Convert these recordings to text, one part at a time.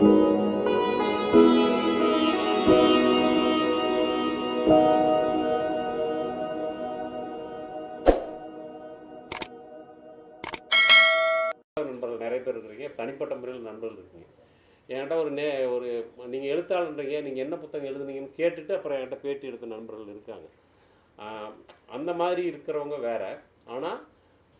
நண்பர்கள் நிறைய பேர் இருக்கிறீங்க, தனிப்பட்ட முறையில் நண்பர்கள் இருக்கீங்க. என்கிட்ட ஒரு நீங்கள் எழுத்தாளன்றீங்க, நீங்கள் என்ன புத்தகம் எழுதுனீங்கன்னு கேட்டுட்டு அப்புறம் என்கிட்ட பேட்டி எடுத்த நண்பர்கள் இருக்காங்க. அந்த மாதிரி இருக்கிறவங்க வேற. ஆனால்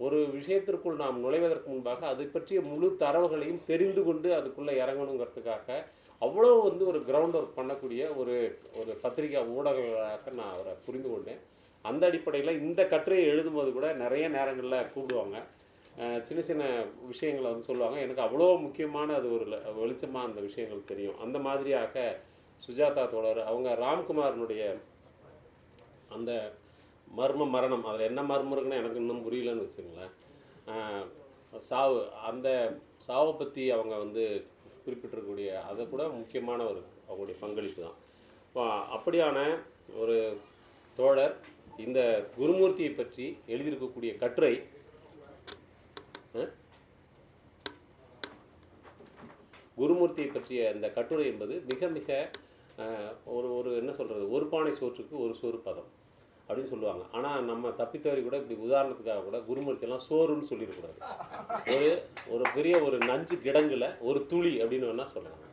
ஒரு விஷயத்திற்குள் நாம் நுழைவதற்கு முன்பாக அதை பற்றிய முழு தரவுகளையும் தெரிந்து கொண்டு அதுக்குள்ளே இறங்கணுங்கிறதுக்காக அவ்வளோ ஒரு கிரவுண்ட் ஒர்க் பண்ணக்கூடிய ஒரு பத்திரிகை ஊடகங்களாக நான் அவரை புரிந்து கொண்டேன். அந்த அடிப்படையில் இந்த கட்டுரையை எழுதும்போது கூட நிறைய நேரங்களில் கூப்பிடுவாங்க, சின்ன சின்ன விஷயங்களை சொல்லுவாங்க. எனக்கு அவ்வளோ முக்கியமான அது ஒரு வெளிச்சமாக அந்த விஷயங்கள் தெரியும். அந்த மாதிரியாக சுஜாதா தோழர் அவங்க ராம்குமாரனுடைய அந்த மரணம், அதில் என்ன மர்மம் இருக்குன்னு எனக்கு இன்னும் புரியலன்னு வச்சுங்களேன். சாவு, அந்த சாவை பற்றி அவங்க குறிப்பிட்டிருக்கக்கூடிய அதை கூட முக்கியமான அவங்களுடைய பங்களிப்பு தான். அப்படியான ஒரு தோழர் இந்த குருமூர்த்தியை பற்றி எழுதியிருக்கக்கூடிய கட்டுரை குருமூர்த்தியை பற்றிய இந்த கட்டுரை என்பது மிக மிக ஒரு என்ன சொல்கிறது, ஒரு பானை சோற்றுக்கு ஒரு சோறு பதம் அப்படின்னு சொல்லுவாங்க. ஆனால் நம்ம தப்பித்தவரி கூட இப்படி உதாரணத்துக்காக கூட குருமூர்த்தியெல்லாம் சோறுன்னு சொல்லிடக்கூடாது. ஒரு பெரிய ஒரு நஞ்சு கிடங்குல ஒரு துளி அப்படின்னு வேணால் சொல்லலாம்.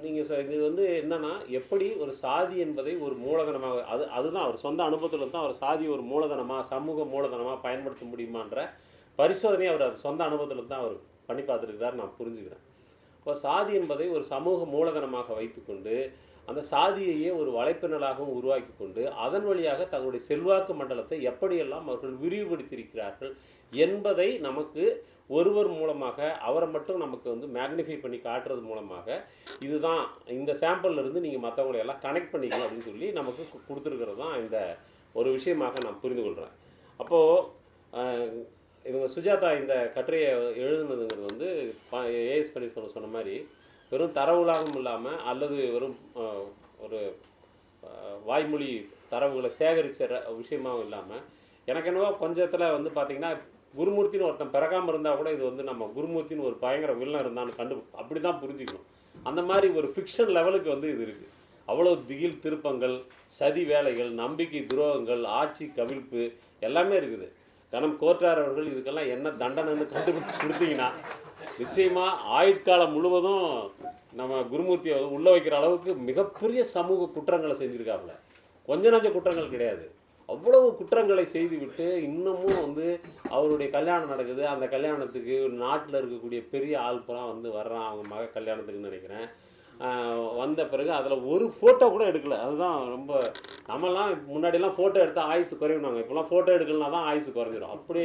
நீங்கள் இது என்னன்னா, எப்படி ஒரு சாதி என்பதை ஒரு மூலதனமாக அதுதான் அவர் சொந்த அனுபவத்தில் தான் அவர் சாதி ஒரு மூலதனமாக சமூக மூலதனமாக பயன்படுத்த முடியுமான்ற பரிசோதனை அவர் அது சொந்த அனுபவத்தில் தான் அவர் பண்ணி பார்த்துருக்கிறார், நான் புரிஞ்சுக்கிறேன். இப்போ சாதி என்பதை ஒரு சமூக மூலதனமாக வைத்துக்கொண்டு அந்த சாதியையே ஒரு வலைப்பின்னலாகவும் உருவாக்கி கொண்டு அதன் வழியாக தங்களுடைய செல்வாக்கு மண்டலத்தை எப்படியெல்லாம் அவர்கள் விரிவுபடுத்தியிருக்கிறார்கள் என்பதை நமக்கு ஒருவர் மூலமாக அவரை மட்டும் நமக்கு மேக்னிஃபை பண்ணி காட்டுறது மூலமாக இதுதான் இந்த சாம்பிள்லேருந்து நீங்கள் மற்றவங்களையெல்லாம் கனெக்ட் பண்ணிக்கணும் அப்படின்னு சொல்லி நமக்கு கொடுத்துருக்கிறது தான் இந்த ஒரு விஷயமாக நான் புரிந்து கொள்கிறேன். அப்போது இவங்க சுஜாதா இந்த கட்டுரையை எழுதுனதுங்கிறது ஏஎஸ் பன்னீர்செல்வம் சொன்ன மாதிரி வெறும் தரவுலாகவும் இல்லாமல் அல்லது வெறும் ஒரு வாய்மொழி தரவுகளை சேகரித்த விஷயமாகவும் இல்லாமல் எனக்கு என்னவோ கொஞ்சத்தில் பார்த்திங்கன்னா குருமூர்த்தின்னு ஒருத்தன் பிறக்காமல் இருந்தால் கூட இது நம்ம குருமூர்த்தின்னு ஒரு பயங்கர வில்லன் இருந்தான்னு அப்படி தான் புரிஞ்சுக்கணும். அந்த மாதிரி ஒரு ஃபிக்ஷன் லெவலுக்கு இது இருக்குது. அவ்வளோ திகில் திருப்பங்கள், சதி வேலைகள், நம்பிக்கை துரோகங்கள், ஆட்சி கவிழ்ப்பு எல்லாமே இருக்குது. கனம் கோட்டார் அவர்கள் இதுக்கெல்லாம் என்ன தண்டனைன்னு கண்டுபிடிச்சி கொடுத்தீங்கன்னா நிச்சயமாக ஆயுட்காலம் முழுவதும் நம்ம குருமூர்த்தியை உள்ளே வைக்கிற அளவுக்கு மிகப்பெரிய சமூக குற்றங்களை செஞ்சுருக்காப்புல. கொஞ்ச நஞ்ச குற்றங்கள் கிடையாது, அவ்வளவு குற்றங்களை செய்துவிட்டு இன்னமும் அவருடைய கல்யாணம் நடக்குது. அந்த கல்யாணத்துக்கு நாட்டில் இருக்கக்கூடிய பெரிய ஆள்புறம் வர்றான் அவங்க மக கல்யாணத்துக்குன்னு நினைக்கிறேன். வந்த பிறகு அதில் ஒரு ஃபோட்டோ கூட எடுக்கலை. அதுதான் ரொம்ப நம்மலாம் முன்னாடிலாம் ஃபோட்டோ எடுத்தால் ஆயுசு குறையுனாங்க. இப்போலாம் ஃபோட்டோ எடுக்கலனா தான் ஆயுசு குறைஞ்சிடும். அப்படி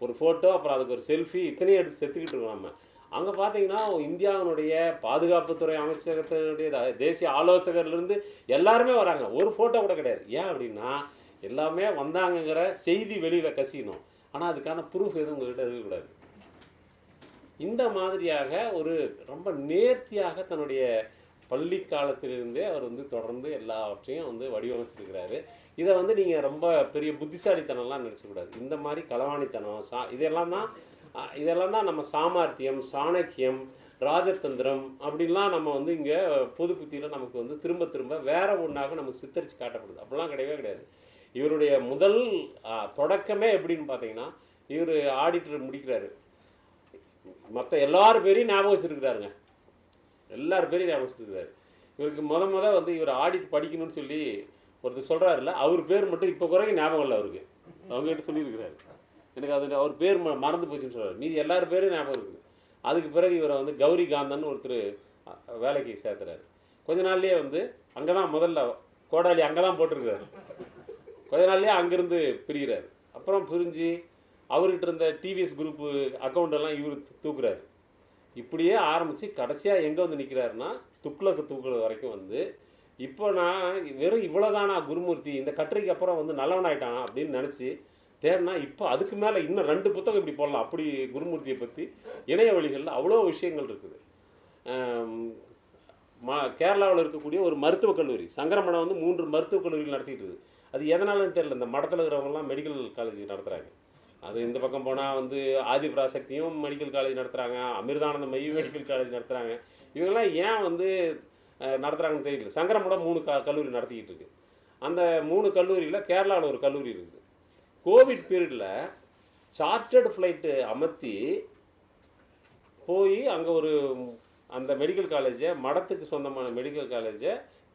ஒரு ஃபோட்டோ, அப்புறம் அதுக்கு ஒரு செல்ஃபி, இத்தனையும் எடுத்து செத்துக்கிட்டு இருக்கோம். நம்ம அங்கே பார்த்தீங்கன்னா இந்தியாவினுடைய பாதுகாப்புத்துறை அமைச்சகத்தினுடைய தேசிய ஆலோசகர்லேருந்து எல்லாருமே வராங்க, ஒரு ஃபோட்டோ கூட கிடையாது. ஏன் அப்படின்னா எல்லாமே வந்தாங்கங்கிற செய்தி வெளியில் கசியணும், ஆனால் அதுக்கான ப்ரூஃப் எதுவும் உங்கள்கிட்ட இருக்கக்கூடாது. இந்த மாதிரியாக ஒரு ரொம்ப நேர்த்தியாக தன்னுடைய பள்ளி காலத்திலிருந்தே அவர் தொடர்ந்து எல்லாவற்றையும் வடிவமைச்சிருக்கிறாரு. இதை நீங்கள் ரொம்ப பெரிய புத்திசாலித்தனம்லாம் நினச்சக்கூடாது. இந்த மாதிரி களவாணித்தனம் இதெல்லாம் தான் நம்ம சாமர்த்தியம், சாணக்கியம், ராஜதந்திரம் அப்படின்லாம் நம்ம இங்கே பொது புத்தியில் நமக்கு திரும்ப திரும்ப வேற ஒன்றாக நமக்கு சித்தரித்து காட்டப்படுது. அப்படிலாம் கிடையவே கிடையாது. இவருடைய முதல் தொடக்கமே எப்படின்னு பார்த்தீங்கன்னா, இவர் ஆடிட்டர் முடிக்கிறாரு, மற்ற எல்லாரும் பேரையும் ஞாபகம் வச்சுருக்கிறாருங்க, எல்லாரும் பேரையும் ஞாபகம் வச்சுருக்கிறாரு. இவருக்கு முத இவர் ஆடிட் படிக்கணும்னு சொல்லி ஒருத்தர் சொல்கிறாருல்ல, அவர் பேர் மட்டும் இப்போ குறைக்க ஞாபகம் இல்லை அவருக்கு. அவங்ககிட்ட சொல்லியிருக்கிறாரு, எனக்கு அவர் பேர் மறந்து போச்சுன்னு சொல்கிறார். மீதி எல்லாரும் பேரும் ஞாபகம் இருக்குது. அதுக்கு பிறகு இவரை கௌரி காந்தன் ஒருத்தர் வேலைக்கு சேர்த்துறாரு. கொஞ்ச நாள்லேயே அங்கே தான் முதல்ல கோடாலி அங்கே தான் போட்டிருக்கிறாரு. கொஞ்ச நாள்லேயே அங்கேருந்து பிரிகிறார். அப்புறம் பிரிஞ்சு அவர்கிட்ட இருந்த டிவிஎஸ் குரூப்பு அக்கௌண்ட்டெல்லாம் இவர் தூக்குறாரு. இப்படியே ஆரம்பித்து கடைசியாக எங்கே நிற்கிறாருன்னா துக்ளக்கு தூக்குறது வரைக்கும் இப்போ நான் வெறும் இவ்வளோதானா குருமூர்த்தி, இந்த கட்டுரைக்கு அப்புறம் நல்லவனாயிட்டான் அப்படின்னு நினச்சி தேர்னா இப்போ அதுக்கு மேலே இன்னும் 2 புத்தகம் இப்படி போடலாம். அப்படி குருமூர்த்தியை பற்றி இணைய வழிகளில் அவ்வளோ விஷயங்கள் இருக்குது. கேரளாவில் இருக்கக்கூடிய ஒரு மருத்துவக் கல்லூரி, சங்கரமடம் 3 மருத்துவக் கல்லூரிகள் நடத்திட்டு இருக்குது. அது எதனாலும் தெரியல, இந்த மடத்தில் இருக்கிறவங்கலாம் மெடிக்கல் காலேஜ் நடத்துகிறாங்க. அது இந்த பக்கம் போனால் வந்து ஆதிபராசக்தியும் மெடிக்கல் காலேஜ் நடத்துகிறாங்க, அமிர்தானந்த மையம் மெடிக்கல் காலேஜ் நடத்துகிறாங்க. இவங்கெல்லாம் ஏன் வந்து நடத்துகிறாங்கன்னு தெரியல. சங்கரமடம் 3 கல்லூரி நடத்திக்கிட்டு இருக்கு. அந்த 3 கல்லூரியில் கேரளாவில் ஒரு கல்லூரி இருக்குது. கோவிட் பீரியடில் சார்ட்டர்டு ஃப்ளைட்டு அமர்த்தி போய் அங்கே ஒரு அந்த மெடிக்கல் காலேஜை, மடத்துக்கு சொந்தமான மெடிக்கல் காலேஜை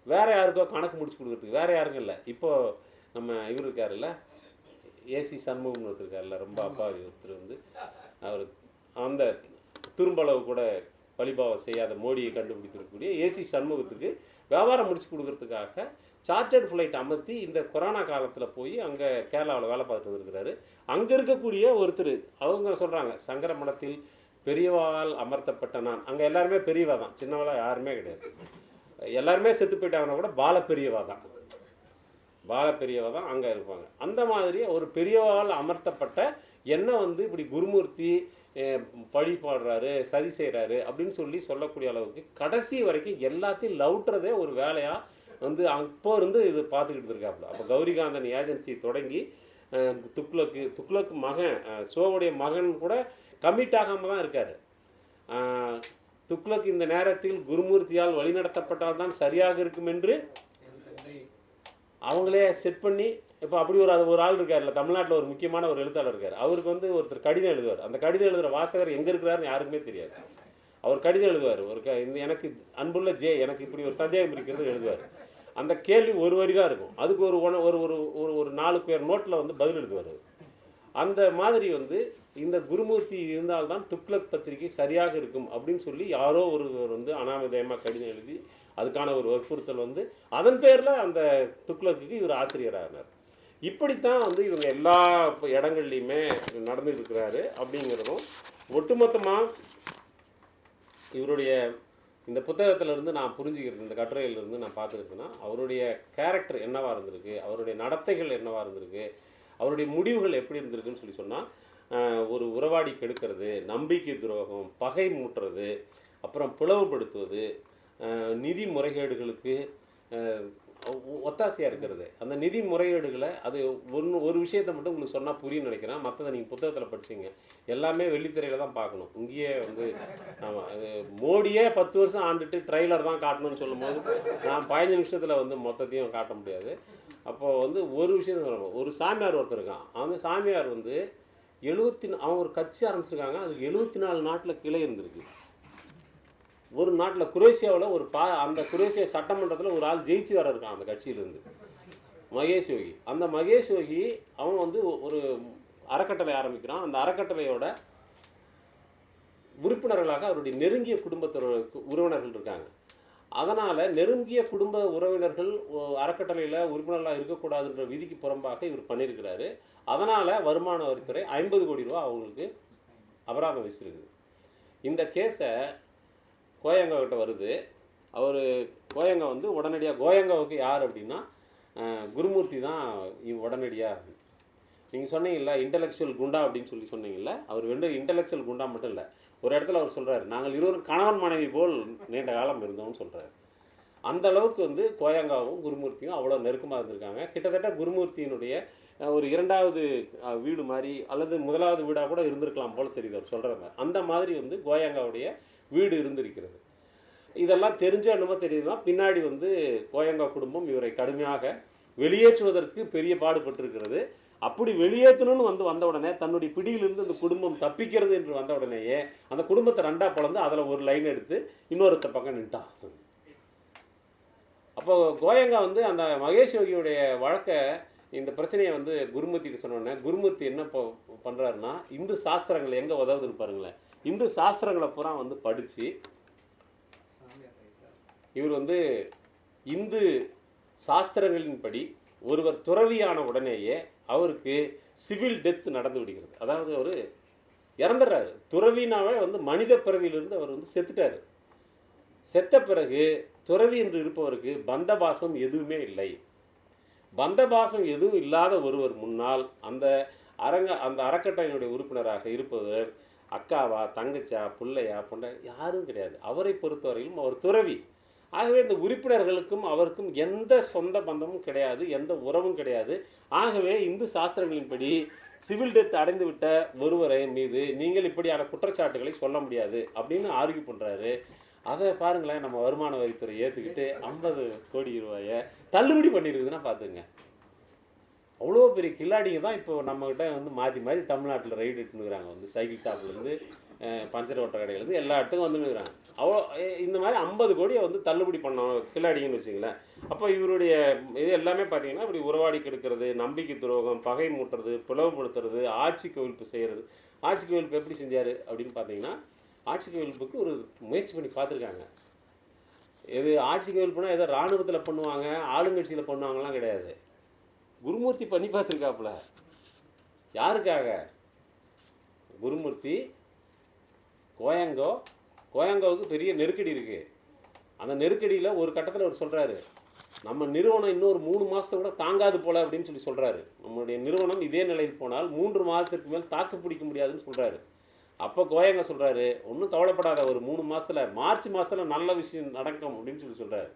வேறு யாருக்கோ கணக்கு முடிச்சு கொடுக்குறதுக்கு, வேறு யாருக்கும் இல்லை. இப்போது நம்ம இவர் இருக்காருல்ல, ஏசி சண்முகம்னு ஒருத்தருக்காருல்ல, ரொம்ப அப்பாவி ஒருத்தர் வந்து, அவர் அந்த துரும்பளவு கூட பழிபாவம் செய்யாத மோடியை கண்டுபிடித்திருக்கக்கூடிய ஏசி சண்முகத்துக்கு வியாபாரம் முடிச்சு கொடுக்கறதுக்காக சார்ட்டர்டு ஃப்ளைட் அமர்த்தி இந்த கொரோனா காலத்தில் போய் அங்கே கேரளாவில் வேலை பார்த்துட்டு வந்துருக்கிறாரு. அங்கே இருக்கக்கூடிய ஒருத்தர் அவங்க சொல்கிறாங்க, சங்கரமடத்தில் பெரியவால் அமர்த்தப்பட்ட நான். அங்கே எல்லாருமே பெரியவா தான், சின்னவளாக யாருமே கிடையாது. எல்லாருமே செத்து போயிட்டாங்கன்னா கூட பால பெரியவா தான், பால பெரியவா தான் அங்கே இருப்பாங்க. அந்த மாதிரி ஒரு பெரியவால் அமர்த்தப்பட்ட என்ன வந்து இப்படி குருமூர்த்தி பழி பாடுறாரு, சதி செய்கிறாரு அப்படின்னு சொல்லக்கூடிய அளவுக்கு கடைசி வரைக்கும் எல்லாத்தையும் லவுட்டுறதே ஒரு வேலையாக வந்து அப்போ இருந்து இது பார்த்துக்கிட்டு இருக்காப்புல. அப்போ கௌரிகாந்தன் ஏஜென்சி தொடங்கி துக்ளக் மகன் சோவுடைய மகன் கூட கமிட் ஆகாமல் தான் இருக்கார். துக்ளக் இந்த நேரத்தில் குருமூர்த்தியால் வழிநடத்தப்பட்டால் தான் சரியாக இருக்கும் என்று அவங்களே செட் பண்ணி, இப்போ அப்படி ஒரு ஆள் இருக்கார்ல, தமிழ்நாட்டில் ஒரு முக்கியமான ஒரு எழுத்தாளர் இருக்கார். அவருக்கு வந்து ஒருத்தர் கடிதம் எழுதுவார். அந்த கடிதம் எழுதுகிற வாசகர் எங்கே இருக்கிறாருன்னு யாருக்குமே தெரியாது. அவர் கடிதம் எழுதுவார். எனக்கு அன்புள்ள எனக்கு இப்படி ஒரு சந்தேகம் இருக்கிறது எழுதுவார். அந்த கேள்வி ஒரு வரி தான் இருக்கும். அதுக்கு ஒரு 4 பேர் நோட்டில் வந்து பதில் எழுதுவார். அந்த மாதிரி வந்து இந்த குருமூர்த்தி இருந்தால்தான் துக்ளக் பத்திரிகை சரியாக இருக்கும் அப்படின்னு சொல்லி யாரோ ஒருவர் வந்து அனாமதயமாக கடிதம் எழுதி அதுக்கான ஒரு வற்புறுத்தல் வந்து அதன் பேரில் அந்த துக்ளக்கு இவர் ஆசிரியராகிறார். இப்படித்தான் வந்து இவங்க எல்லா இடங்கள்லையுமே நடந்துருக்கிறாரு அப்படிங்கிறதும் ஒட்டுமொத்தமாக இவருடைய இந்த புத்தகத்திலிருந்து நான் புரிஞ்சுக்கிறது, இந்த கட்டுரையிலிருந்து நான் பார்த்துருக்கேன்னா, அவருடைய கேரக்டர் என்னவாக இருந்திருக்கு, அவருடைய நடத்தைகள் என்னவாக இருந்திருக்கு, அவருடைய முடிவுகள் எப்படி இருந்திருக்குன்னு சொல்லி சொன்னால், ஒரு உறவாடி கெடுக்கிறது, நம்பிக்கை துரோகம், பகை மூட்டுறது, அப்புறம் பிளவுபடுத்துவது, நிதி முறைகேடுகளுக்கு ஒத்தாசையாக இருக்கிறது. அந்த நிதி முறைகேடுகளை அது ஒரு விஷயத்தை மட்டும் உங்களுக்கு சொன்னால் புரியும்னு நினைக்கிறேன். மற்றதை நீங்கள் புத்தகத்தில் படிச்சிங்க, எல்லாமே வெள்ளித்திரையில் தான் பார்க்கணும். இங்கேயே வந்து மோடியே 10 வருஷம் ஆண்டுட்டு ட்ரெய்லர் தான் காட்டணும்னு சொல்லும்போது நான் 15 நிமிஷத்தில் வந்து மொத்தத்தையும் காட்ட முடியாது. அப்போது வந்து ஒரு விஷயம் சொல்லணும். ஒரு சாமியார் ஒருத்தர் இருக்கான். அந்த சாமியார் வந்து அவன் ஒரு கட்சி ஆரம்பிச்சிருக்காங்க. அதுக்கு 74 நாட்டில் கிளை இருந்திருக்கு. ஒரு நாட்டில் குரேஷியாவில் அந்த குரேஷியா சட்டமன்றத்தில் ஒரு ஆள் ஜெயிச்சு வர இருக்கான் அந்த கட்சியிலேருந்து, மகேஷ் யோகி. அந்த மகேஷ் யோகி அவன் வந்து ஒரு அறக்கட்டளை ஆரம்பிக்கிறான். அந்த அறக்கட்டளையோட உறுப்பினர்களாக அவருடைய நெருங்கிய உறவினர்கள் இருக்காங்க. அதனால் நெருங்கிய குடும்ப உறவினர்கள் அறக்கட்டளையில் உறுப்பினர்களாக இருக்கக்கூடாதுன்ற விதிக்கு புறம்பாக இவர் பண்ணியிருக்கிறாரு. அதனால் வருமான வரித்துறை 50 கோடி ரூபா அவங்களுக்கு அபராதம் வச்சிருக்குது. இந்த கேஸை கோயங்காவிட்ட வருது. அவர் கோயங்கா வந்து உடனடியாக, கோயங்காவுக்கு யார் அப்படின்னா குருமூர்த்தி தான் உடனடியாக. நீங்கள் சொன்னீங்கல்ல இன்டலெக்சுவல் குண்டா அப்படின்னு சொன்னீங்கல்ல, அவர் வந்து இன்டலெக்சுவல் குண்டா மட்டும் இல்லை, ஒரு இடத்துல அவர் சொல்கிறார், நாங்கள் இருவரும் கணவன் மனைவி போல் நீண்ட காலம் இருந்தோம்னு சொல்கிறார். அந்த அளவுக்கு வந்து கோயங்காவும் குருமூர்த்தியும் அவ்வளோ நெருக்கமாக இருந்திருக்காங்க. கிட்டத்தட்ட குருமூர்த்தியினுடைய ஒரு 2வது வீடு மாதிரி அல்லது 1வது வீடாக கூட இருந்திருக்கலாம் போல் தெரியுது அவர் சொல்கிறாங்க. அந்த மாதிரி வந்து கோயங்காவுடைய வீடு இருந்திருக்கிறது. இதெல்லாம் தெரிஞ்ச என்னமோ தெரியுதுன்னா பின்னாடி வந்து கோயங்கா குடும்பம் இவரை கடுமையாக வெளியேற்றுவதற்கு பெரிய பாடுபட்டிருக்கிறது. அப்படி வெளியேற்றணும்னு வந்த உடனே தன்னுடைய பிடியிலிருந்து அந்த குடும்பம் தப்பிக்கிறது என்று வந்த உடனேயே அந்த குடும்பத்தை 2ஆக பிளந்து அதில் ஒரு லைன் எடுத்து இன்னொருத்த பக்கம் நின்ட்டான். அப்போ கோயங்கா வந்து அந்த மகேஷ் யோகியுடைய வழக்கை, இந்த பிரச்சனையை வந்து குருமூர்த்திக்கு சொன்னோடனே குருமூர்த்தி என்ன பண்ணுறாருன்னா, இந்து சாஸ்திரங்கள் எங்கே உதவுதுன்னு பாருங்களேன். இந்து சாஸ்திரங்களை பூரா வந்து படித்து இவர் வந்து இந்து சாஸ்திரங்களின்படி ஒருவர் துறவியான உடனேயே அவருக்கு சிவில் டெத் நடந்து விடுகிறது. அதாவது அவர் இறந்துடுறாரு. துறவினாவே வந்து மனித பிறவியிலிருந்து அவர் வந்து செத்துட்டார். செத்த பிறகு துறவி என்று இருப்பவருக்கு பந்தபாசம் எதுவுமே இல்லை. பந்தபாசம் எதுவும் இல்லாத ஒருவர் முன்னால் அந்த அறக்கட்டளையினுடைய உறுப்பினராக இருப்பவர் அக்காவா, தங்கச்சா, பிள்ளையா, பொண்டை யாரும் கிடையாது. அவரை பொறுத்தவரையிலும் அவர் துறவி. ஆகவே இந்த உறுப்பினர்களுக்கும் அவருக்கும் எந்த சொந்த பந்தமும் கிடையாது, எந்த உறவும் கிடையாது. ஆகவே இந்து சாஸ்திரங்களின்படி சிவில் டெத் அடைந்து விட்ட ஒருவரை மீது நீங்கள் இப்படியான குற்றச்சாட்டுகளை சொல்ல முடியாது அப்படின்னு ஆர்கியூ பண்ணுறாரு. அதை பாருங்களேன், நம்ம வருமான வரித்துறை ஏற்றுக்கிட்டு 50 கோடி ரூபாயை தள்ளுபடி பண்ணியிருக்குதுன்னா பார்த்துங்க. அவ்வளோ பெரிய கில்லாடிங்க தான் இப்போ நம்மகிட்ட வந்து மாற்றி மாற்றி தமிழ்நாட்டில் ரைடு எடுத்துனுக்குறாங்க. வந்து சைக்கிள் ஷாப்லேருந்து பஞ்சர் ஓட்ட கடையிலேருந்து எல்லா இடத்துக்கும் வந்துனுக்குறாங்க. அவ்வளோ இந்த மாதிரி 50 கோடியை வந்து தள்ளுபடி பண்ண கில்லாடிங்கன்னு வச்சுங்களேன். அப்போ இவருடைய இது எல்லாமே பார்த்தீங்கன்னா இப்படி உறவாடி கெடுக்கிறது, நம்பிக்கை துரோகம், பகை மூட்டுறது, பிளவுபடுத்துறது, ஆட்சி கவிழ்ப்பு செய்கிறது. ஆட்சி கவிழ்ப்பு எப்படி செஞ்சார் அப்படின்னு பார்த்தீங்கன்னா, ஆட்சி கவிழ்ப்புக்கு ஒரு முயற்சி பண்ணி பார்த்துருக்காங்க. இது ஆட்சி கவிழ்ப்புனா ஏதோ இராணுவத்தில் பண்ணுவாங்க, ஆளுங்கட்சியில் பண்ணுவாங்கலாம் கிடையாது. குருமூர்த்தி பண்ணி பார்த்துருக்காப்புல. யாருக்காக? குருமூர்த்தி கோயங்கோவுக்கு பெரிய நெருக்கடி இருக்குது. அந்த நெருக்கடியில் ஒரு கட்டத்தில் அவர் சொல்கிறாரு, நம்ம நிறுவனம் இன்னொரு 3 மாதத்தை கூட தாங்காது போல அப்படின்னு சொல்லி சொல்கிறாரு. நம்மளுடைய நிறுவனம் இதே நிலையில் போனால் 3 மாதத்திற்கு மேல் தாக்கு பிடிக்க முடியாதுன்னு சொல்கிறாரு. அப்போ கோயங்க சொல்கிறாரு, ஒன்றும் கவலைப்படாத, ஒரு 3 மாதத்தில் மார்ச் மாதத்தில் நல்ல விஷயம் நடக்கும் அப்படின்னு சொல்லி சொல்கிறாரு.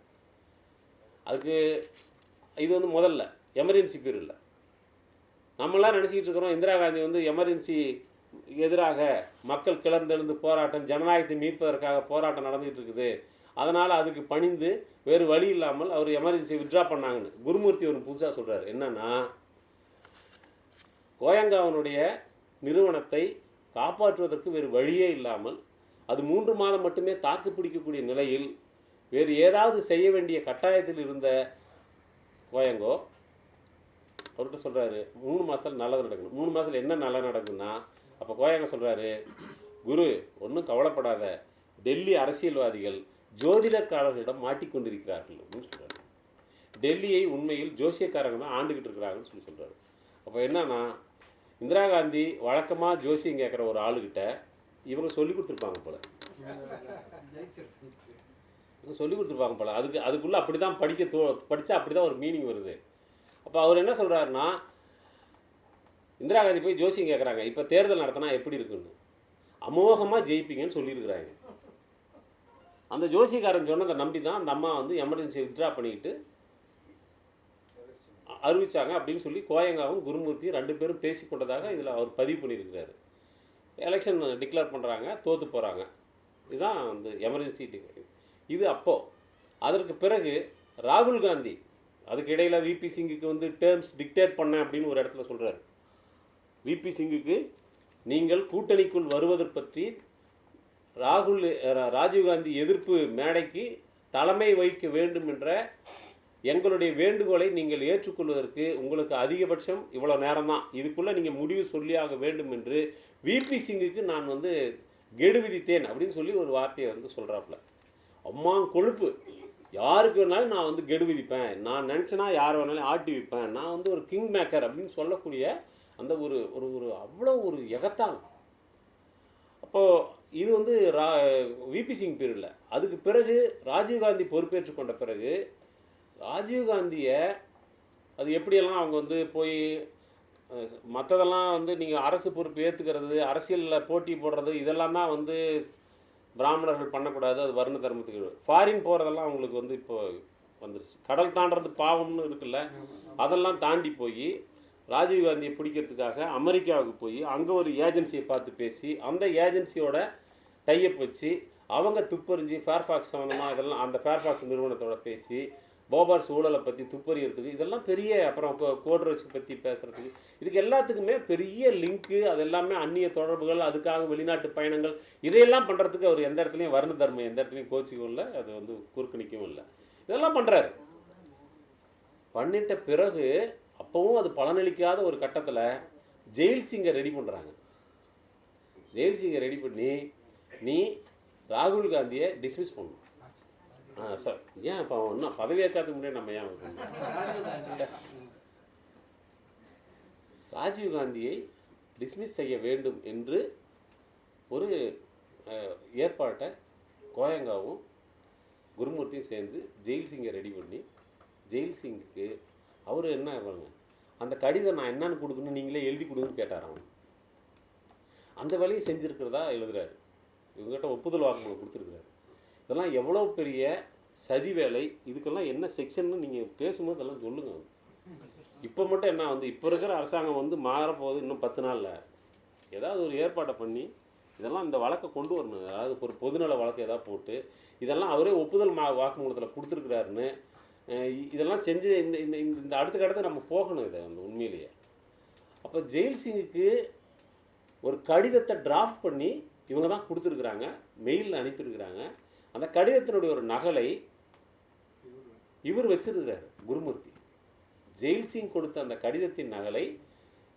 அதுக்கு இது வந்து முதல்ல எமர்ஜென்சி பீரியடில் நம்மளாம் நினச்சிக்கிட்டு இருக்கிறோம், இந்திரா காந்தி வந்து எமர்ஜென்சி எதிராக மக்கள் கிளர்ந்தெழுந்து போராட்டம், ஜனநாயகத்தை மீட்பதற்காக போராட்டம் நடந்துகிட்டு இருக்குது, அதனால் அதுக்கு பணிந்து வேறு வழி இல்லாமல் அவர் எமர்ஜென்சியை வித்ட்ரா பண்ணாங்கன்னு குருமூர்த்தி ஒரு புதுசாக சொல்கிறார். என்னன்னா, கோயங்காவனுடைய நிறுவனத்தை காப்பாற்றுவதற்கு வேறு வழியே இல்லாமல் அது 3 மாதம் மட்டுமே தாக்கு பிடிக்கக்கூடிய நிலையில் வேறு ஏதாவது செய்ய வேண்டிய கட்டாயத்தில் இருந்த கோயங்கோ அவர்கிட்ட சொல்கிறாரு, 3 மாதத்தில் நல்லது நடக்கணும். 3 மாதத்தில் என்ன நல்லது நடக்குதுன்னா, அப்போ கோயங்க சொல்கிறாரு, குரு ஒன்றும் கவலைப்படாத, டெல்லி அரசியல்வாதிகள் ஜோதிடக்காரர்களிடம் மாட்டிக்கொண்டிருக்கிறார்கள் அப்படின்னு சொல்கிறாரு. டெல்லியை உண்மையில் ஜோசியக்காரங்க தான் ஆண்டுகிட்டு இருக்கிறாங்கன்னு சொல்லி சொல்கிறாரு. அப்போ என்னன்னா, இந்திரா காந்தி வழக்கமாக ஜோசியம் கேட்குற ஒரு ஆளுகிட்ட இவங்க சொல்லி கொடுத்துருப்பாங்க போல, சொல்லி கொடுத்துருப்பாங்க போல. அதுக்குள்ளே அப்படி தான் படித்தா அப்படி தான் ஒரு மீனிங் வருது. அப்போ அவர் என்ன சொல்கிறாருன்னா, இந்திரா காந்தி போய் ஜோசியம் கேட்குறாங்க, இப்போ தேர்தல் நடத்தினா எப்படி இருக்குன்னு, அமோகமாக ஜெயிப்பீங்கன்னு சொல்லியிருக்கிறாங்க. அந்த ஜோசியக்காரன் சொன்னதை நம்பி தான் அந்த அம்மா வந்து எமர்ஜென்சியை வித்ட்ரா பண்ணிக்கிட்டு அறிவித்தாங்க அப்படின்னு சொல்லி கோயங்காவும் குருமூர்த்தி 2 பேரும் பேசி கொண்டதாக இதில் அவர் பதிவு பண்ணியிருக்கிறாரு. எலெக்ஷன் டிக்ளேர் பண்ணுறாங்க, தோற்று போகிறாங்க. இதுதான் வந்து எமர்ஜென்சி டிக்ளேர். இது அப்போது. அதற்கு பிறகு ராகுல் காந்தி அதுக்கு இடையில் விபி சிங்குக்கு வந்து டேர்ம்ஸ் டிக்டேட் பண்ண அப்படின்னு ஒரு இடத்துல சொல்கிறார். விபி சிங்குக்கு நீங்கள் கூட்டணிக்குள் வருவது பற்றி ராஜீவ்காந்தி எதிர்ப்பு மேடைக்கு தலைமை வகிக்க வேண்டும் என்ற எங்களுடைய வேண்டுகோளை நீங்கள் ஏற்றுக்கொள்வதற்கு உங்களுக்கு அதிகபட்சம் இவ்வளோ நேரம் தான், இதுக்குள்ளே நீங்கள் முடிவு சொல்லியாக வேண்டும் என்று விபி சிங்குக்கு நான் வந்து கெடு விதித்தேன் அப்படின்னு சொல்லி ஒரு வார்த்தையை வந்து சொல்கிறாப்புல. அம்மா கொழுப்பு, யாருக்கு வேணாலும் நான் வந்து கெடு விதிப்பேன், நான் நினச்சேன்னா யார் வேணாலும் ஆட்டி வைப்பேன், நான் வந்து ஒரு கிங் மேக்கர் அப்படின்னு சொல்லக்கூடிய அந்த ஒரு ஒரு அவ்வளோ ஒரு எகத்தான். அப்போது இது வந்து விபி சிங் பீரியடில். அதுக்கு பிறகு ராஜீவ்காந்தி பொறுப்பேற்று கொண்ட பிறகு ராஜீவ்காந்தியை அது எப்படியெல்லாம் அவங்க வந்து போய் மற்றதெல்லாம் வந்து நீங்கள் அரசு பொறுப்பு ஏற்றுக்கிறது, அரசியலில் போட்டி போடுறது, இதெல்லாம் தான் வந்து பிராமணர்கள் பண்ணக்கூடாது, அது வர்ண தர்மத்துக்கு. ஃபாரின் போகிறதெல்லாம் அவங்களுக்கு வந்து இப்போ வந்துருச்சு. கடல் தாண்டது பாவம்னு இருக்குல்ல, அதெல்லாம் தாண்டி போய் ராஜீவ்காந்தியை பிடிக்கிறதுக்காக அமெரிக்காவுக்கு போய் அங்கே ஒரு ஏஜென்சியை பார்த்து பேசி அந்த ஏஜென்சியோட டைப் வச்சு அவங்க துப்பறிஞ்சு ஃபேர்ஃபாக்ஸ் சம்மந்தமாக இதெல்லாம் அந்த ஃபேர்ஃபாக்ஸ் நிறுவனத்தோட பேசி போபார்ஸ் ஊழலை பற்றி துப்பறிகிறதுக்கு, இதெல்லாம் பெரிய, அப்புறம் கோட்ரேஜ் பற்றி பேசுகிறதுக்கு, இதுக்கு எல்லாத்துக்குமே பெரிய லிங்க்கு, அது எல்லாமே அந்நிய தொடர்புகள், அதுக்காக வெளிநாட்டு பயணங்கள், இதையெல்லாம் பண்ணுறதுக்கு அவர் எந்த இடத்துலையும் வர்ண தர்மம் எந்த இடத்துலையும் கோச்சிக்கவும் இல்லை, அது வந்து குறுக்கு நிற்கவும் இல்லை. இதெல்லாம் பண்ணுறாரு. பண்ணிட்ட பிறகு அப்போவும் அது பலனளிக்காத ஒரு கட்டத்தில் ஜெயில் சிங்கை ரெடி பண்ணுறாங்க. ஜெயில் சிங்கை ரெடி பண்ணி நீ ராகுல் காந்தியை டிஸ்மிஸ் பண்ணணும். சார் ஏன் இப்போ இன்னும் பதவி ஏற்காதுக்கு முன்னாடி நம்ம ஏன் ராஜீவ்காந்தியை டிஸ்மிஸ் செய்ய வேண்டும் என்று ஒரு ஏற்பாட்டை கோயங்காவும் குருமூர்த்தியும் சேர்ந்து ஜெயில் சிங்கை ரெடி பண்ணி, ஜெயில் சிங்குக்கு அவர் என்ன ஆவாங்க, அந்த கடிதம் நான் என்னன்னு கொடுக்கணும் நீங்களே எழுதி கொடுங்கன்னு கேட்டாராம். அந்த வேலையை செஞ்சுருக்கிறதா எழுதுறாரு. இவங்ககிட்ட ஒப்புதல் வாக்குமூலம் கொடுத்துருக்குறாரு. இதெல்லாம் எவ்வளோ பெரிய சதி வேலை, இதுக்கெல்லாம் என்ன செக்ஷன்னு நீங்கள் பேசும்போது இதெல்லாம் சொல்லுங்கள். இப்போ மட்டும் என்ன வந்து இப்போ இருக்கிற அரசாங்கம் வந்து மாறப்போகுது இன்னும் 10 நாளில். ஏதாவது ஒரு ஏற்பாட்டை பண்ணி இதெல்லாம் இந்த வழக்கை கொண்டு வரணும். அதாவது ஒரு பொதுநல வழக்கு ஏதாவது போட்டு இதெல்லாம் அவரே ஒப்புதல் வாக்குமூலத்தில் கொடுத்துருக்குறாருன்னு இதெல்லாம் செஞ்சு இந்த இந்த இந்த அடுத்த கட்டத்தை நம்ம போகணும். இதை வந்து உண்மையிலேயே அப்போ ஜெயில் சிங்குக்கு ஒரு கடிதத்தை டிராஃப்ட் பண்ணி இவங்க தான் கொடுத்துருக்குறாங்க, மெயிலில் அனுப்பியிருக்கிறாங்க. அந்த கடிதத்தினுடைய ஒரு நகலை இவர் வச்சிருக்கிறார் குருமூர்த்தி. ஜெயில் சிங் கொடுத்த அந்த கடிதத்தின் நகலை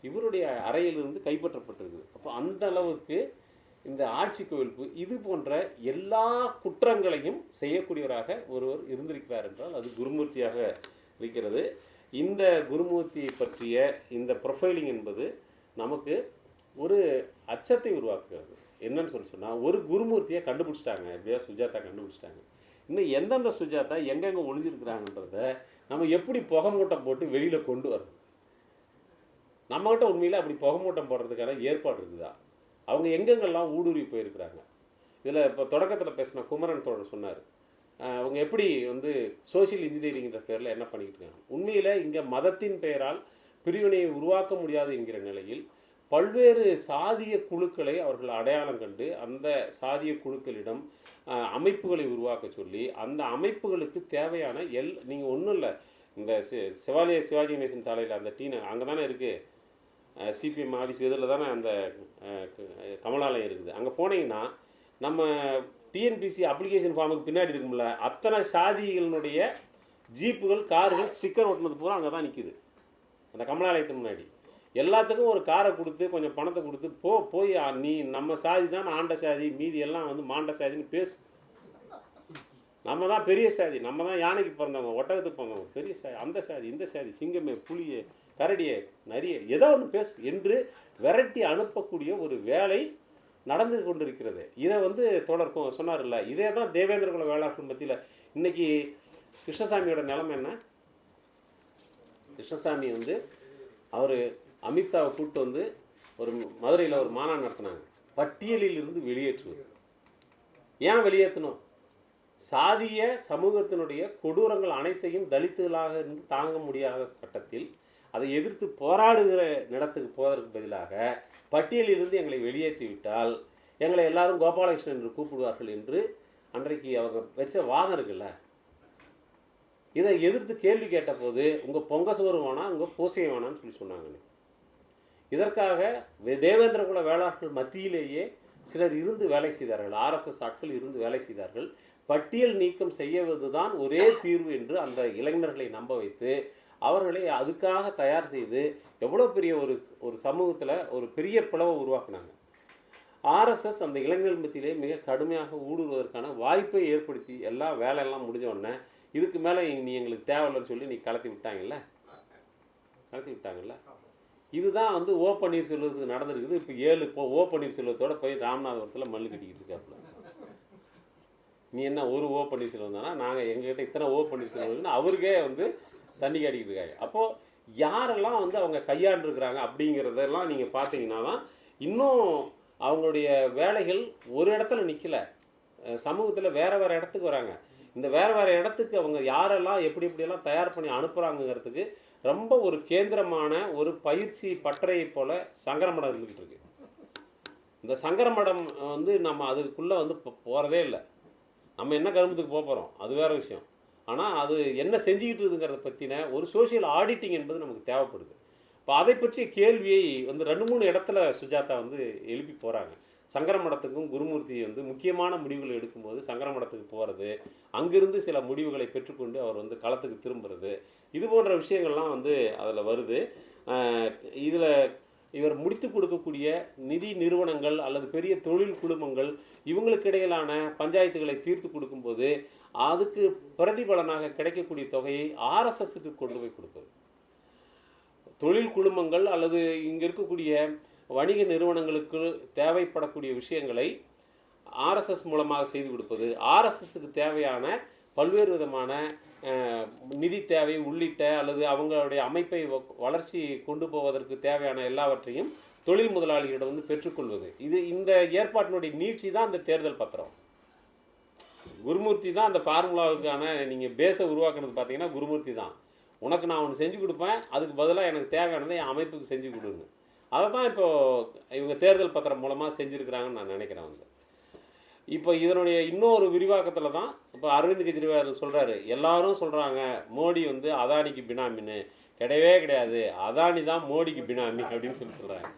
இவருடைய அறையிலிருந்து கைப்பற்றப்பட்டிருக்குது. அப்போ அந்த அளவுக்கு இந்த ஆட்சி குவிப்பு இது போன்ற எல்லா குற்றங்களையும் செய்யக்கூடியவராக ஒருவர் இருந்திருக்கிறார் என்றால் அது குருமூர்த்தியாக இருக்கிறது. இந்த குருமூர்த்தி பற்றிய இந்த ப்ரொஃபைலிங் என்பது நமக்கு ஒரு அச்சத்தை உருவாக்குகிறது. என்னன்னு சொன்னால் ஒரு குருமூர்த்தியை கண்டுபிடிச்சிட்டாங்க, எப்படியா சுஜாதா கண்டுபிடிச்சிட்டாங்க. இன்னும் எந்தெந்த சுஜாதா எங்கெங்கே ஒளிஞ்சிருக்கிறாங்கன்றத நம்ம எப்படி புகமூட்டம் போட்டு வெளியில் கொண்டு வரணும். நம்மகிட்ட உண்மையில் அப்படி புகமூட்டம் போடுறதுக்கான ஏற்பாடு இருக்குதா? அவங்க எங்கெங்கெல்லாம் ஊடுருவி போயிருக்கிறாங்க. இதில் இப்போ தொடக்கத்தில் பேசின குமரன் தோழர் சொன்னார், அவங்க எப்படி வந்து சோசியல் இன்ஜினியரிங்கிற பேரில் என்ன பண்ணிக்கிட்டு இருக்காங்க. உண்மையில் இங்கே மதத்தின் பெயரால் பிரிவினையை உருவாக்க முடியாது என்கிற நிலையில் பல்வேறு சாதிய குழுக்களை அவர்கள் அடையாளம் கண்டு அந்த சாதிய குழுக்களிடம் அமைப்புகளை உருவாக்க சொல்லி அந்த அமைப்புகளுக்கு தேவையான நீங்கள் ஒன்றும் இல்லை, இந்த சிவாஜி கணேசன் சாலையில் அந்த அங்கே தானே இருக்குது சிபிஎம் ஆஃபீஸ், இதில் தானே அந்த கமலாலயம் இருக்குது. அங்கே போனீங்கன்னா நம்ம டிஎன்பிசி அப்ளிகேஷன் ஃபார்முக்கு பின்னாடி இருக்கும்ல அத்தனை சாதிகளினுடைய ஜீப்புகள் கார்கள் ஸ்டிக்கர் ஒட்டினது பூரா அங்கே தான் நிற்கிது. அந்த கமலாலயத்துக்கு முன்னாடி எல்லாத்துக்கும் ஒரு காரை கொடுத்து கொஞ்சம் பணத்தை கொடுத்து போய் நீ நம்ம சாதி தான் ஆண்ட சாதி, மீதி எல்லாம் வந்து மாண்ட சாதின்னு பேசு. நம்ம தான் பெரிய சாதி, நம்ம தான் யானைக்கு பிறந்தவங்க, ஒட்டகத்துக்கு பிறந்தவங்க, பெரிய சாதி, அந்த சாதி, இந்த சாதி, சிங்கமே, புலியே, கரடியே, நரியே, ஏதோ ஒன்று பேசு என்று விரட்டி அனுப்பக்கூடிய ஒரு வேலை நடந்து கொண்டிருக்கிறது. இதை வந்து தொடர் சொன்னார்ல, இதே தான் தேவேந்திர குல வேளாளர்கள் மத்தியில் இன்னைக்கு கிருஷ்ணசாமியோட நிலைமை என்ன? கிருஷ்ணசாமி வந்து அவர் அமித்ஷாவை கூப்பிட்டு வந்து ஒரு மதுரையில் ஒரு மாநாடு நடத்தினாங்க. பட்டியலில் இருந்து வெளியேற்றுவது. ஏன் வெளியேற்றணும்? சாதிய சமூகத்தினுடைய கொடூரங்கள் அனைத்தையும் தலித்துகளாக இருந்து தாங்க முடியாத கட்டத்தில் அதை எதிர்த்து போராடுகிற இடத்துக்கு போவதற்கு பதிலாக பட்டியலிலிருந்து எங்களை வெளியேற்றிவிட்டால் எங்களை எல்லாரும் கோபாலகிருஷ்ணன் என்று கூப்பிடுவார்கள் என்று அன்றைக்கு அவங்க வச்ச வாதம் இருக்குல்ல, இதை எதிர்த்து கேள்வி கேட்டபோது உங்கள் பொங்க சோறு வேணாம், உங்கள் பூசையை வேணான்னு சொல்லி சொன்னாங்க. இதற்காக தேவேந்திர குல வேளாளர்கள் மத்தியிலேயே சிலர் இருந்து வேலை செய்தார்கள், ஆர்எஸ்எஸ் ஆட்கள் இருந்து வேலை செய்தார்கள். பட்டியல் நீக்கம் செய்யவதுதான் ஒரே தீர்வு என்று அந்த இளைஞர்களை நம்ப வைத்து அவர்களை அதுக்காக தயார் செய்து எவ்வளோ பெரிய ஒரு சமூகத்தில் ஒரு பெரிய பிளவை உருவாக்குனாங்க. ஆர்எஸ்எஸ் அந்த இளைஞர்கள் மத்தியிலே மிக கடுமையாக ஊடுருவதற்கான வாய்ப்பை ஏற்படுத்தி எல்லா வேலையெல்லாம் முடிஞ்ச உடனே இதுக்கு மேலே நீ எங்களுக்கு தேவையில்லைன்னு சொல்லி நீ கலத்தி விட்டாங்கல்ல. இதுதான் வந்து ஓ பன்னீர்செல்வத்துக்கு நடந்திருக்குது. இப்போ 7 ஓ பன்னீர்செல்வத்தோட போய் ராமநாதபுரத்தில் மல்லு கட்டிக்கிட்டு இருக்காப்புல. நீ என்ன ஒரு ஓ பன்னீர்செல்வம் தானா, நாங்கள் எங்ககிட்ட இத்தனை ஓ பன்னீர்செல்வம்னு அவருக்கே வந்து தண்ணி காட்டிக்கிட்டு இருக்காங்க. அப்போது யாரெல்லாம் வந்து அவங்க கையாண்டுருக்குறாங்க அப்படிங்கிறதெல்லாம் நீங்கள் பார்த்தீங்கன்னா தான் இன்னும் அவங்களுடைய வேலைகள் ஒரு இடத்துல நிற்கலை, சமூகத்தில் வேறு இடத்துக்கு வராங்க. இந்த வேறு இடத்துக்கு அவங்க யாரெல்லாம் எப்படியெல்லாம் தயார் பண்ணி அனுப்புகிறாங்கிறதுக்கு ரொம்ப ஒரு கேந்திரமான ஒரு பயிற்சி பட்டறையை போல் சங்கரமடம் இருந்துக்கிட்டு இருக்கு. இந்த சங்கரமடம் வந்து நம்ம அதுக்குள்ளே வந்து போகிறதே இல்லை. நம்ம என்ன கருமத்துக்கு போகிறோம் அது வேறு விஷயம். ஆனால் அது என்ன செஞ்சுக்கிட்டு இருக்குங்கிறத பற்றின ஒரு சோஷியல் ஆடிட்டிங் என்பது நமக்கு தேவைப்படுது. இப்போ அதை பற்றிய கேள்வியை வந்து 2-3 இடத்துல சுஜாதா வந்து எழுப்பி போகிறாங்க. சங்கரமடத்துக்கும் குருமூர்த்தி வந்து முக்கியமான முடிவுகளை எடுக்கும்போது சங்கரமடத்துக்கு போகிறது, அங்கிருந்து சில முடிவுகளை பெற்றுக்கொண்டு அவர் வந்து களத்துக்கு திரும்புறது, இது போன்ற விஷயங்கள்லாம் வந்து அதில் வருது. இதில் இவர் முடித்து கொடுக்கக்கூடிய நிதி நிறுவனங்கள் அல்லது பெரிய தொழில் குழுமங்கள் இவங்களுக்கு இடையிலான பஞ்சாயத்துகளை தீர்த்து கொடுக்கும்போது அதுக்கு பிரதிபலனாக கிடைக்கக்கூடிய தொகையை ஆர்எஸ்எஸ்க்கு கொண்டு போய் கொடுப்பது. தொழில் குழுமங்கள் அல்லது இங்கே இருக்கக்கூடிய வணிக நிறுவனங்களுக்கு தேவைப்படக்கூடிய விஷயங்களை ஆர்எஸ்எஸ் மூலமாக செய்து கொடுப்பது, ஆர்எஸ்எஸ்க்கு தேவையான பல்வேறு விதமான நிதி தேவை உள்ளிட்ட அல்லது அவங்களுடைய அமைப்பை வளர்ச்சி கொண்டு போவதற்கு தேவையான எல்லாவற்றையும் தொழில் முதலாளிகளிடம் வந்து பெற்றுக்கொள்வது. இந்த ஏற்பாட்டினுடைய நீட்சி தான் இந்த தேர்தல் பத்திரம். குருமூர்த்தி தான் அந்த ஃபார்முலாவுக்கான நீங்கள் பேஸை உருவாக்குறது பார்த்தீங்கன்னா குருமூர்த்தி தான். உனக்கு நான் ஒன்று செஞ்சு கொடுப்பேன், அதுக்கு பதிலாக எனக்கு தேவையானதை என் அமைப்புக்கு செஞ்சு கொடுங்க. அதை தான் இப்போது இவங்க தேர்தல் பத்திரம் மூலமாக செஞ்சுருக்கிறாங்கன்னு நான் நினைக்கிறேன். வந்து இப்போ இதனுடைய இன்னொரு விரிவாக்கத்தில் தான் இப்போ அரவிந்த் கெஜ்ரிவால் சொல்கிறாரு, எல்லாரும் சொல்கிறாங்க மோடி வந்து அதானிக்கு பினாமின்னு. கிடையவே கிடையாது, அதானி தான் மோடிக்கு பினாமி அப்படின்னு சொல்கிறாங்க.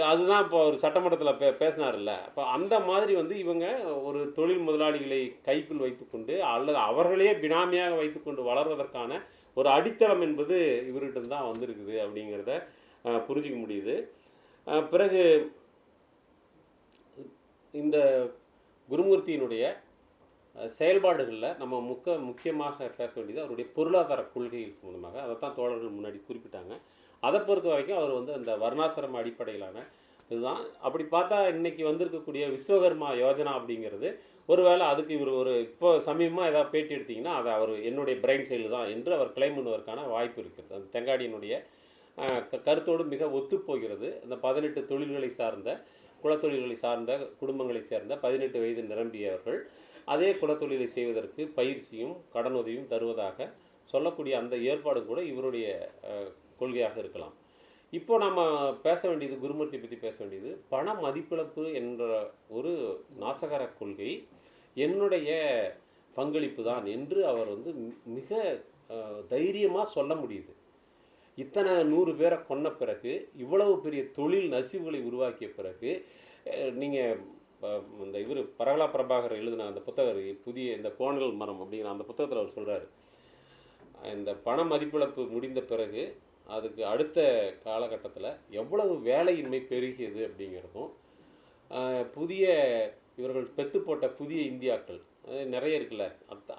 அதுதான் இப்போ ஒரு சட்டமன்றத்தில் பேசினார்ல. அப்போ அந்த மாதிரி வந்து இவங்க ஒரு தொழில் முதலாளிகளை கைக்குள் வைத்துக்கொண்டு அல்லது அவர்களே பினாமியாக வைத்துக்கொண்டு வளர்வதற்கான ஒரு அடித்தளம் என்பது இவர்கிட்ட தான் வந்திருக்குது அப்படிங்கிறத புரிஞ்சிக்க முடியுது. பிறகு இந்த குருமூர்த்தியினுடைய செயல்பாடுகளில் நம்ம முக்கியமாக பேச வேண்டியது அவருடைய பொருளாதார கொள்கைகள் சம்பந்தமாக. அதைத்தான் தோழர்கள் முன்னாடி குறிப்பிட்டாங்க. அதை பொறுத்த வரைக்கும் அவர் வந்து அந்த வர்ணாசிரம அடிப்படையிலான இதுதான். அப்படி பார்த்தா இன்றைக்கி வந்திருக்கக்கூடிய விஸ்வகர்மா யோஜனா அப்படிங்கிறது ஒருவேளை அதுக்கு இவர் ஒரு இப்போ சமீபமாக ஏதாவது பேட்டி எடுத்திங்கன்னா அதை அவர் என்னுடைய பிரைன் சைடு தான் என்று அவர் கிளைம் பண்ணுவதற்கான வாய்ப்பு இருக்கிறது. அந்த தெங்காடியினுடைய கருத்தோடு மிக ஒத்துப்போகிறது. அந்த 18 தொழில்களை சார்ந்த குலத்தொழில்களை சார்ந்த குடும்பங்களைச் சேர்ந்த 18 வயது நிரம்பியவர்கள் அதே குலத்தொழிலை செய்வதற்கு பயிற்சியும் கடனுதவியும் தருவதாக சொல்லக்கூடிய அந்த ஏற்பாடு கூட இவருடைய கொள்கையாக இருக்கலாம். இப்போ நம்ம பேச வேண்டியது, குருமூர்த்தி பற்றி பேச வேண்டியது, பண மதிப்பிழப்பு என்ற ஒரு நாசகர கொள்கை என்னுடைய பங்களிப்பு தான் என்று அவர் வந்து மிக தைரியமாக சொல்ல முடியுது. இத்தனை 100 பேரை கொன்ன பிறகு, இவ்வளவு பெரிய தொழில் நசிவுகளை உருவாக்கிய பிறகு, நீங்கள் இந்த இவர் பரகலா பிரபாகர் எழுதின அந்த புத்தகம் புதிய இந்த கோணல் மரம் அப்படிங்கிற அந்த புத்தகத்தில் அவர் சொல்கிறார், இந்த பண மதிப்பிழப்பு முடிந்த பிறகு அதுக்கு அடுத்த காலகட்டத்தில் எவ்வளவு வேலையின்மை பெருகியது அப்படிங்கிறதும், புதிய இவர்கள் பெற்று போட்ட புதிய இந்தியாக்கள் நிறைய இருக்குல்ல,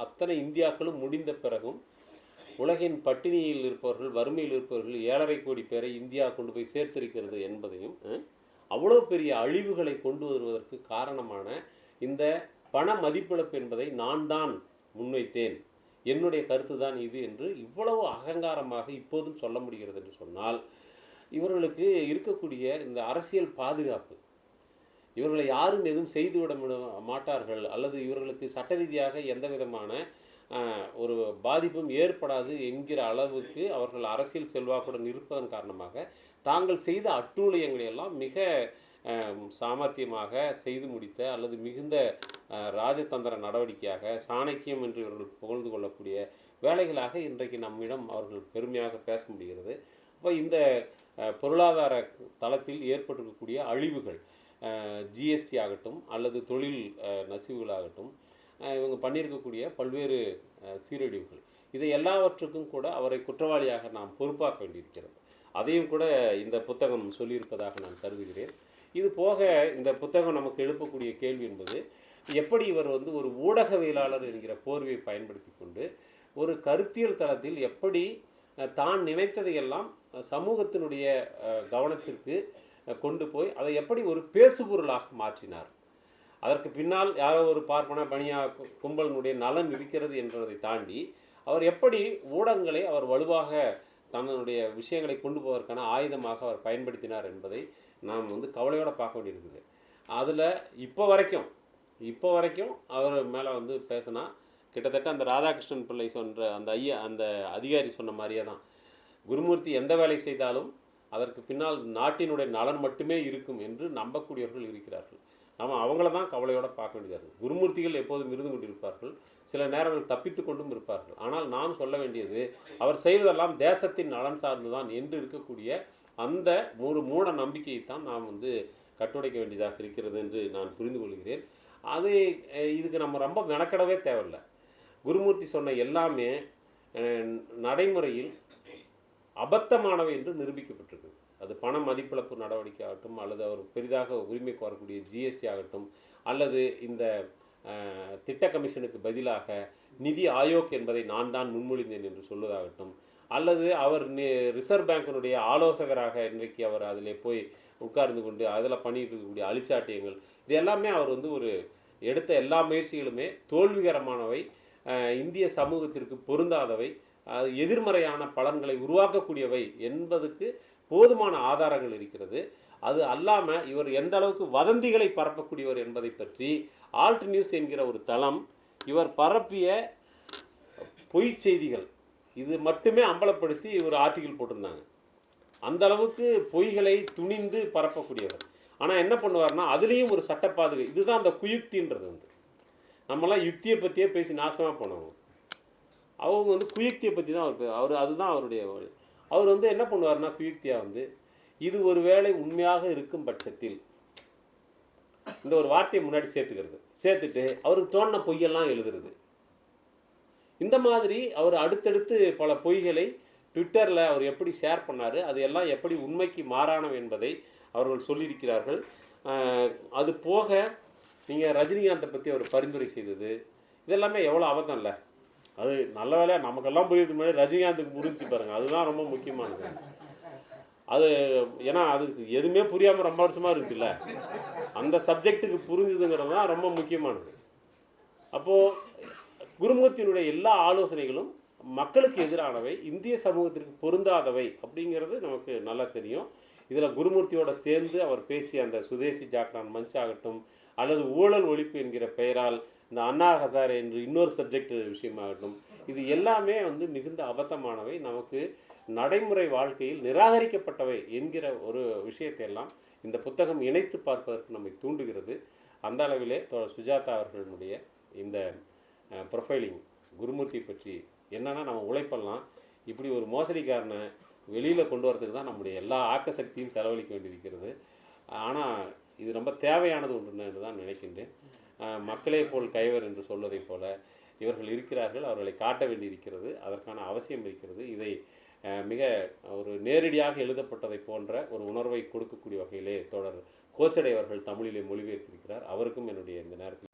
அத்தனை இந்தியாக்களும் முடிந்த பிறகும் உலகின் பட்டினியில் இருப்பவர்கள், வறுமையில் இருப்பவர்கள் 7.5 கோடி பேரை இந்தியா கொண்டு போய் சேர்த்திருக்கிறது என்பதையும், அவ்வளோ பெரிய அழிவுகளை கொண்டு வருவதற்கு காரணமான இந்த பண மதிப்பிழப்பு என்பதை நான் தான் முன்வைத்தேன், என்னுடைய கருத்து தான் இது என்று இவ்வளவு அகங்காரமாக இப்போதும் சொல்ல முடிகிறது என்று சொன்னால், இவர்களுக்கு இருக்கக்கூடிய இந்த அரசியல் பாதுகாப்பு, இவர்களை யாரும் எதுவும் செய்துவிட மாட்டார்கள் அல்லது இவர்களுக்கு சட்ட ரீதியாக எந்த விதமான ஒரு பாதிப்பும் ஏற்படாது என்கிற அளவுக்கு அவர்கள் அரசியல் செல்வாக்குடன் இருப்பதன் காரணமாக தாங்கள் செய்த அட்டூழியங்களை எல்லாம் மிக சாமர்த்தியமாக செய்து முடித்த அல்லது மிகுந்த ராஜதந்திர நடவடிக்கையாக சாணக்கியம் என்று இவர்கள் புகழ்ந்து கொள்ளக்கூடிய வேலைகளாக இன்றைக்கு நம்மிடம் அவர்கள் பெருமையாக பேச முடிகிறது. அப்போ இந்த பொருளாதார தளத்தில் ஏற்பட்டிருக்கக்கூடிய அழிவுகள், ஜிஎஸ்டி ஆகட்டும் அல்லது தொழில் நசிவுகளாகட்டும், இவங்க பண்ணியிருக்கக்கூடிய பல்வேறு சீரழிவுகள், இதை எல்லாவற்றுக்கும் கூட அவரை குற்றவாளியாக நாம் பொறுப்பாக்க வேண்டியிருக்கிறது. அதையும் கூட இந்த புத்தகம் சொல்லியிருப்பதாக நான் கருதுகிறேன். இது போக இந்த புத்தகம் நமக்கு எழுப்பக்கூடிய கேள்வி என்பது, எப்படி இவர் வந்து ஒரு ஊடகவியலாளர் என்கிற போர்வையை பயன்படுத்தி கொண்டு ஒரு கருத்தியல் தளத்தில் எப்படி தான் நினைத்ததையெல்லாம் சமூகத்தினுடைய கவனத்திற்கு கொண்டு போய் அதை எப்படி ஒரு பேசுபொருளாக மாற்றினார். அதற்கு பின்னால் யாரோ ஒரு பார்ப்பன பனியா கும்பலினுடைய நலன் இருக்கிறது என்றதை தாண்டி அவர் எப்படி ஊடகங்களை அவர் வலுவாக தன்னுடைய விஷயங்களை கொண்டு போவதற்கான ஆயுதமாக அவர் பயன்படுத்தினார் என்பதை நாம் வந்து கவலையோடு பார்க்க வேண்டியிருக்குது. அதில் இப்போ வரைக்கும் அவர் மேலே வந்து பேசினா கிட்டத்தட்ட அந்த ராதாகிருஷ்ணன் பிள்ளை சொன்ன அந்த அதிகாரி சொன்ன மாதிரியே தான், குருமூர்த்தி எந்த வேலை செய்தாலும் அதற்கு பின்னால் நாட்டினுடைய நலன் மட்டுமே இருக்கும் என்று நம்பக்கூடியவர்கள் இருக்கிறார்கள். நம்ம அவங்கள தான் கவலையோடு பார்க்க வேண்டியது. குருமூர்த்திகள் எப்போதும் இருந்து கொண்டிருப்பார்கள், சில நேரங்கள் தப்பித்து கொண்டும் இருப்பார்கள். ஆனால் நாம் சொல்ல வேண்டியது, அவர் செய்வதெல்லாம் தேசத்தின் நலன் சார்ந்து தான் என்று இருக்கக்கூடிய அந்த ஒரு மூட நம்பிக்கையைத்தான் நாம் வந்து கட்டுடைக்க வேண்டியதாக இருக்கிறது என்று நான் புரிந்து கொள்கிறேன். அது இதுக்கு நம்ம ரொம்ப மெனக்கடவே தேவையில்லை. குருமூர்த்தி சொன்ன எல்லாமே நடைமுறையில் அபத்தமானவை என்று நிரூபிக்கப்பட்டிருக்கு. அது பண மதிப்பிழப்பு நடவடிக்கை ஆகட்டும், அல்லது அவர் பெரிதாக உரிமை கோரக்கூடிய ஜிஎஸ்டி ஆகட்டும், அல்லது இந்த திட்ட கமிஷனுக்கு பதிலாக நிதி ஆயோக் என்பதை நான் தான் முன்மொழிந்தேன் என்று சொல்வதாகட்டும், அல்லது அவர் ரிசர்வ் பேங்கினுடைய ஆலோசகராக இன்றைக்கு அவர் அதில் போய் உட்கார்ந்து கொண்டு அதில் பண்ணிட்டு இருக்கக்கூடிய அழிச்சாட்டியங்கள், இது எல்லாமே அவர் வந்து ஒரு எடுத்த எல்லா முயற்சிகளுமே தோல்விகரமானவை, இந்திய சமூகத்திற்கு பொருந்தாதவை, எதிர்மறையான பலன்களை உருவாக்கக்கூடியவை என்பதுக்கு போதுமான ஆதாரங்கள் இருக்கிறது. அது அல்லாமல் இவர் எந்த அளவுக்கு வதந்திகளை பரப்பக்கூடியவர் என்பதை பற்றி ஆல்ட் நியூஸ் என்கிற ஒரு தளம் இவர் பரப்பிய பொய் செய்திகள், இது மட்டுமே அம்பலப்படுத்தி ஒரு ஆர்டிகிள் போட்டிருந்தாங்க. அந்த அளவுக்கு பொய்களை துணிந்து பரப்பக்கூடியவர். ஆனால் என்ன பண்ணுவார்னா அதுலேயும் ஒரு சட்ட பாதுகா. இதுதான் அந்த குயுக்தின்றது. நம்மலாம் யுக்தியை பற்றியே பேசி நாசமாக போனவங்க. அவங்க குயுக்தியை பற்றி தான் அவர் அதுதான் அவருடைய. அவர் என்ன பண்ணுவார்னா குயுக்தியாக இது ஒரு வேளை உண்மையாக இருக்கும் பட்சத்தில் இந்த ஒரு வார்த்தையை முன்னாடி சேர்த்துட்டு அவருக்கு தோணின பொய்யெல்லாம் எழுதுறது. இந்த மாதிரி அவர் அடுத்தடுத்து பல பொய்களை ட்விட்டரில் அவர் எப்படி ஷேர் பண்ணார், அது எல்லாம் எப்படி உண்மைக்கு மாறானவை என்பதை அவர்கள் சொல்லியிருக்கிறார்கள். அது போக நீங்கள் ரஜினிகாந்தை பற்றி அவர் பரிந்துரை செய்தது இதெல்லாமே எவ்வளோ அபத்தம் இல்லை. அது நல்ல வேலையாக நமக்கெல்லாம் புரியுது, முன்னாடி ரஜினிகாந்துக்கு புரிஞ்சு பாருங்கள். அதுதான் ரொம்ப முக்கியமானது. அது ஏன்னா அது எதுவுமே புரியாமல் ரொம்ப வருஷமாக இருந்துச்சுல்ல, அந்த சப்ஜெக்டுக்கு புரிஞ்சுதுங்கிறது தான் ரொம்ப முக்கியமானது. அப்போது குருமூர்த்தியினுடைய எல்லா ஆலோசனைகளும் மக்களுக்கு எதிரானவை, இந்திய சமூகத்திற்கு பொருந்தாதவை அப்படிங்கிறது நமக்கு நல்லா தெரியும். இதில் குருமூர்த்தியோட சேர்ந்து அவர் பேசிய அந்த சுதேசி ஜாக்ரான் மஞ்ச் ஆகட்டும், அல்லது ஊழல் ஒழிப்பு என்கிற பெயரால் இந்த அண்ணா ஹசாரே என்று இன்னொரு சப்ஜெக்ட் விஷயமாகட்டும், இது எல்லாமே மிகுந்த அபத்தமானவை, நமக்கு நடைமுறை வாழ்க்கையில் நிராகரிக்கப்பட்டவை என்கிற ஒரு விஷயத்தை எல்லாம் இந்த புத்தகம் இணைத்து பார்ப்பதற்கு நம்மை தூண்டுகிறது. அந்த அளவிலே சுஜாதா அவர்களுடைய இந்த ப்ரொஃபைலிங் குருமூர்த்தி பற்றி என்னன்னா, நம்ம உழைப்பெல்லாம் இப்படி ஒரு மோசடிக்காரனை வெளியில் கொண்டு வரதுக்கு தான் நம்முடைய எல்லா ஆக்க சக்தியும் செலவழிக்க வேண்டியிருக்கிறது. ஆனால் இது ரொம்ப தேவையானது ஒன்று என்று தான் நினைக்கின்றேன். மக்களே போல் கைவர் என்று சொல்வதைப் போல இவர்கள் இருக்கிறார்கள், அவர்களை காட்ட வேண்டியிருக்கிறது, அதற்கான அவசியம் இருக்கிறது. இதை மிக ஒரு நேரடியாக எழுதப்பட்டதை போன்ற ஒரு உணர்வை கொடுக்கக்கூடிய வகையிலே தொடர் கோச்சடை அவர்கள் தமிழிலே மொழிபெயர்த்திருக்கிறார். அவருக்கும் என்னுடைய இந்த நேரத்தில்